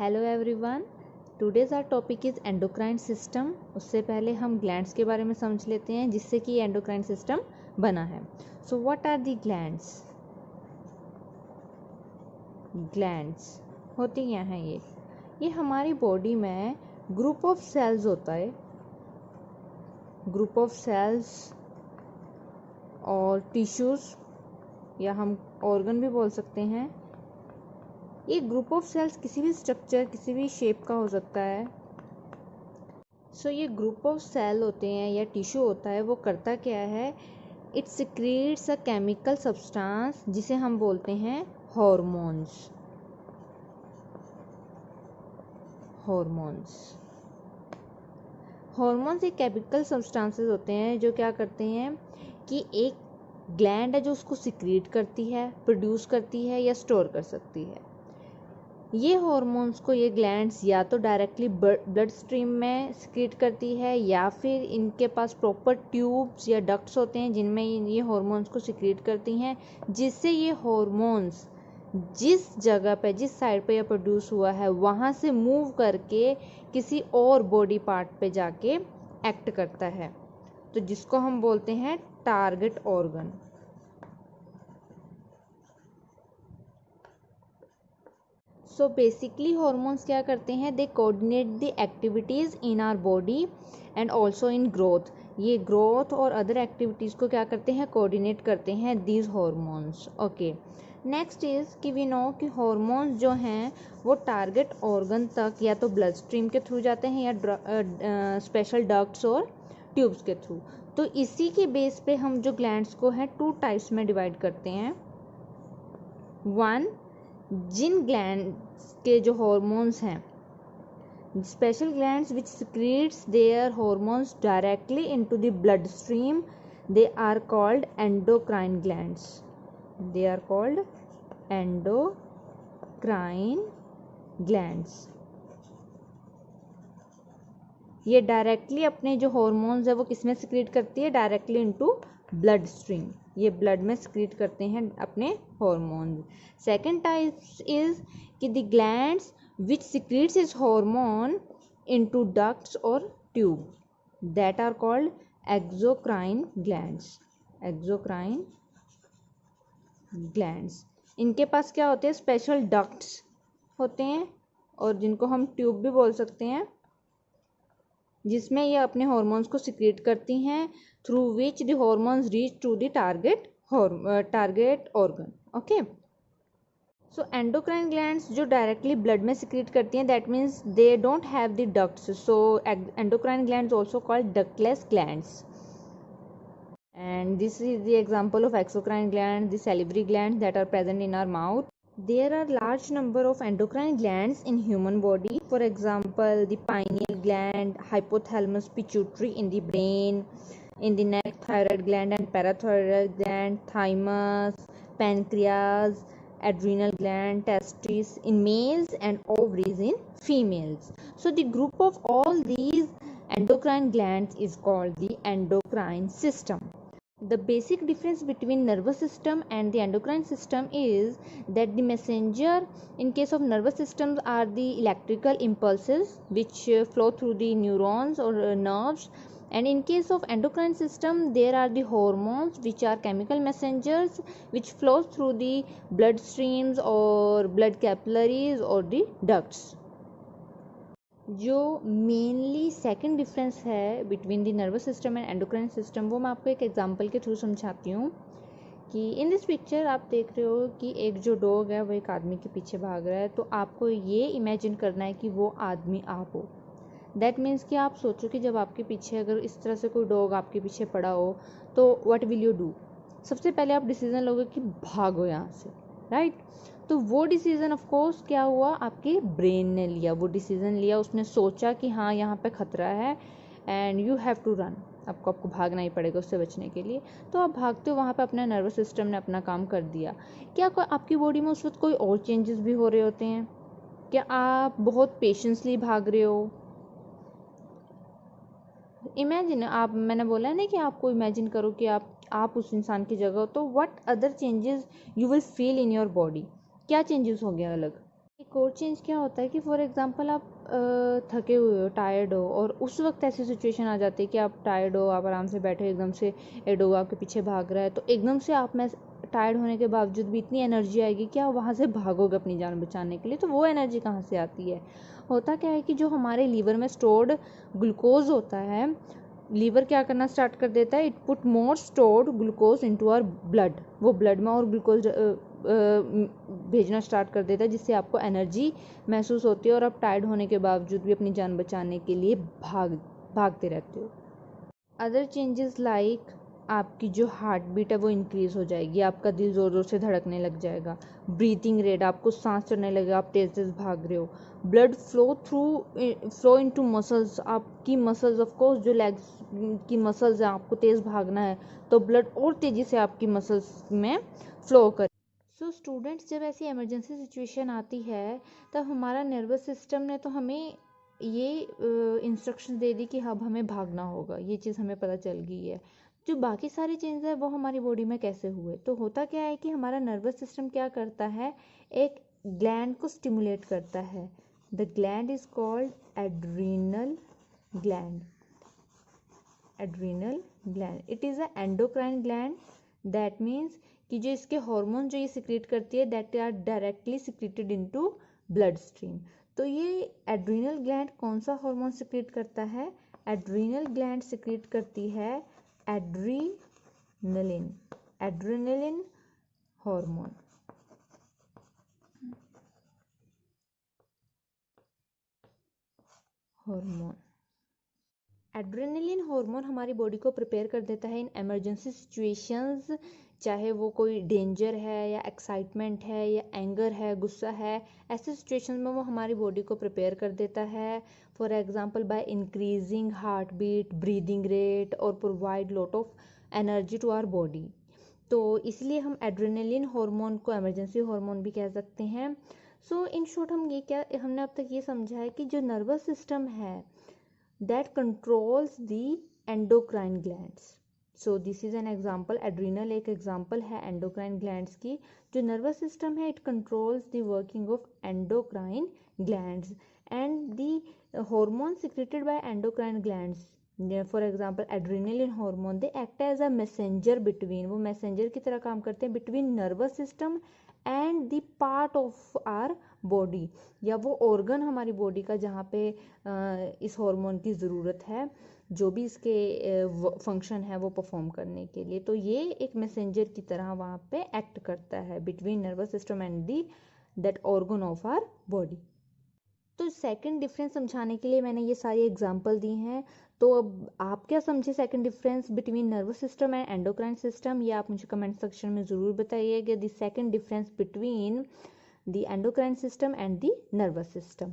Hello everyone, today's our topic is endocrine system. उससे पहले हम ग्लैंड्स के बारे में समझ लेते हैं जिससे कि एंडोक्राइन सिस्टम बना है। So what are the glands? Glands होती क्या हैं? ये हमारी बॉडी में ग्रुप ऑफ सेल्स होता है, ग्रुप ऑफ सेल्स और टिश्यूज़ या हम ऑर्गन भी बोल सकते हैं। ये ग्रुप ऑफ सेल्स किसी भी स्ट्रक्चर, किसी भी शेप का हो सकता है। सो ये ग्रुप ऑफ सेल होते हैं या टिश्यू होता है, वो करता क्या है? It secretes a chemical substance जिसे हम बोलते हैं हॉर्मोन्स। हॉर्मोन्स एक केमिकल सब्सटेंसेस होते हैं जो क्या करते हैं कि एक ग्लैंड है जो उसको सिक्रीट करती है, प्रोड्यूस करती है या स्टोर कर सकती है। ये हॉर्मोन्स को ये ग्लैंड्स या तो डायरेक्टली ब्लड स्ट्रीम में सिक्रीट करती है या फिर इनके पास प्रॉपर ट्यूब्स या डक्ट्स होते हैं जिनमें ये हॉर्मोन्स को सिक्रीट करती हैं, जिससे ये हॉर्मोन्स जिस जगह पे, जिस साइड पे ये प्रोड्यूस हुआ है वहाँ से मूव करके किसी और बॉडी पार्ट पे जाके एक्ट करता है, तो जिसको हम बोलते हैं target organ. So basically hormones क्या करते हैं? They coordinate the activities in our body and also in growth. ये ग्रोथ और अदर एक्टिविटीज़ को क्या करते हैं? कोऑर्डिनेट करते हैं these hormones. Okay, next is कि वी नो कि हॉर्मोन्स जो हैं वो टारगेट ऑर्गन तक या तो ब्लड स्ट्रीम के थ्रू जाते हैं या स्पेशल डक्ट्स और ट्यूब्स के थ्रू। तो इसी के बेस पे हम जो ग्लैंड्स को हैं टू टाइप्स में डिवाइड करते हैं। वन, जिन ग्लैंड्स के जो हॉर्मोन्स हैं, special glands which secretes their hormones directly into the blood stream, they are called endocrine glands. They are called endocrine glands. ये डायरेक्टली अपने जो हॉर्मोन्स है वो किसमें सिक्रीट करती है? Directly into blood stream. ये ब्लड में सिक्रीट करते हैं अपने हॉर्मोन। सेकेंड टाइप इज कि the glands which secretes is hormone into ducts और tube, that are called exocrine glands. Exocrine glands, इनके पास क्या होते हैं? स्पेशल डक्ट्स होते हैं और जिनको हम ट्यूब भी बोल सकते हैं, जिसमें ये अपने हॉर्मोन्स को सिक्रीट करती हैं, through which the hormones reach to the target organ. Okay, so endocrine glands जो डायरेक्टली ब्लड में सिक्रीट करती हैं, that means they don't have the ducts, so endocrine glands also called ductless glands. And this is the example of exocrine glands, the salivary glands that are present in our mouth. There are large number of endocrine glands in human body. For example, the pineal gland, hypothalamus, pituitary in the brain, in the neck, thyroid gland and parathyroid gland, thymus, pancreas, adrenal gland, testes in males and ovaries in females. So the group of all these endocrine glands is called the endocrine system. The basic difference between nervous system and the endocrine system is that the messenger in case of nervous systems are the electrical impulses which flow through the neurons or nerves, and in case of endocrine system there are the hormones which are chemical messengers which flows through the blood streams or blood capillaries or the ducts. जो mainly second difference है between the nervous system and endocrine system, वो मैं आपको एक example के through समझाती हूँ। कि इन दिस पिक्चर आप देख रहे हो कि एक जो डॉग है वो एक आदमी के पीछे भाग रहा है, तो आपको ये इमेजिन करना है कि वो आदमी आप हो। दैट मीन्स कि आप सोचो कि जब आपके पीछे अगर इस तरह से कोई डॉग आपके पीछे पड़ा हो तो व्हाट विल यू डू? सबसे पहले आप डिसीजन लोगे कि भागो यहाँ से, राइट? तो वो डिसीज़न ऑफ कोर्स क्या हुआ? आपके ब्रेन ने लिया वो डिसीज़न लिया, उसने सोचा कि हाँ यहाँ पे खतरा है and you have to run. आपको भागना ही पड़ेगा उससे बचने के लिए। तो आप भागते हो, वहाँ पे अपना नर्वस सिस्टम ने अपना काम कर दिया। क्या आपकी बॉडी में उस वक्त कोई और चेंजेस भी हो रहे होते हैं? क्या आप बहुत पेशेंसली भाग रहे हो? इमेजिन, आप, मैंने बोला है ना कि आपको इमेजिन करो कि आप उस इंसान की जगह हो, तो what other changes you will feel in your body? क्या चेंजेस हो गया अलग? एक और चेंज क्या होता है कि फॉर एग्जांपल आप थके हुए हो, टायर्ड हो, और उस वक्त ऐसी सिचुएशन आ जाती है कि आप टायर्ड हो, आप आराम से बैठे, एकदम से एडोग आपके पीछे भाग रहा है, तो एकदम से आप में टायर्ड होने के बावजूद भी इतनी एनर्जी आएगी कि आप वहाँ से भागोगे अपनी जान बचाने के लिए। तो वो एनर्जी कहाँ से आती है? होता क्या है कि जो हमारे लीवर में स्टोर्ड ग्लूकोज होता है, लीवर क्या करना स्टार्ट कर देता है, it put more stored glucose into our blood, वो ब्लड में और ग्लूकोज भेजना स्टार्ट कर देता है, जिससे आपको एनर्जी महसूस होती है और आप टायर्ड होने के बावजूद भी अपनी जान बचाने के लिए भागते रहते हो। अदर चेंजेस लाइक आपकी जो हार्ट बीट है वो इंक्रीज़ हो जाएगी, आपका दिल ज़ोर ज़ोर से धड़कने लग जाएगा, ब्रीथिंग रेट, आपको सांस चढ़ने लगेगा, आप तेज़ तेज़ भाग रहे हो, ब्लड फ्लो इनटू मसल्स, आपकी मसल्स ऑफ कोर्स जो लेग्स की मसल्स हैं, आपको तेज़ भागना है तो ब्लड और तेज़ी से आपकी मसल्स में फ्लो करे। सो स्टूडेंट्स, जब ऐसी इमरजेंसी सिचुएशन आती है तब हमारा नर्वस सिस्टम ने तो हमें ये इंस्ट्रक्शन दे दी कि अब हमें भागना होगा, ये चीज़ हमें पता चल गई है। जो बाकी सारे चेंजेस है वो हमारी बॉडी में कैसे हुए? तो होता क्या है कि हमारा नर्वस सिस्टम क्या करता है, एक ग्लैंड को स्टिमुलेट करता है। The gland is called adrenal gland. Adrenal gland, it is a endocrine gland, that means कि जो इसके हार्मोन जो ये सिक्रीट करती है, that are directly secreted into blood stream. तो ये एड्रीनल ग्लैंड कौन सा हार्मोन सिक्रीट करता है? एड्रीनल ग्लैंड सिक्रीट करती है adrenaline, adrenaline hormone. Adrenaline hormone हमारी बॉडी को प्रिपेयर कर देता है इन इमरजेंसी सिचुएशंस, चाहे वो कोई डेंजर है या एक्साइटमेंट है या एंगर है, गुस्सा है, ऐसे सिचुएशन में वो हमारी बॉडी को प्रिपेयर कर देता है। For example by increasing heart beat, breathing rate, और provide lot of energy to our body. तो इसलिए हम एड्रेनलिन हार्मोन को इमरजेंसी हार्मोन भी कह सकते हैं। सो इन शॉर्ट हमने अब तक ये समझा है कि जो नर्वस सिस्टम है that controls the endocrine glands. So this is an example, adrenal एक example है endocrine glands की। जो nervous system है, it controls the working of endocrine glands and the hormones secreted by endocrine glands, for example adrenaline hormone, they act as a messenger between, वो messenger की तरह काम करते हैं between nervous system and the part of our body, या वो organ हमारी body का जहाँ पे इस हार्मोन की ज़रूरत है, जो भी इसके फंक्शन है वो परफॉर्म करने के लिए। तो ये एक मैसेंजर की तरह वहाँ पे एक्ट करता है between nervous system and the that organ of our body. तो सेकंड डिफरेंस समझाने के लिए मैंने ये सारी एग्जांपल दी हैं। तो अब आप क्या समझे second difference between nervous system and endocrine system, ये आप मुझे कमेंट सेक्शन में ज़रूर बताइएगा the second difference between the endocrine system and the nervous system.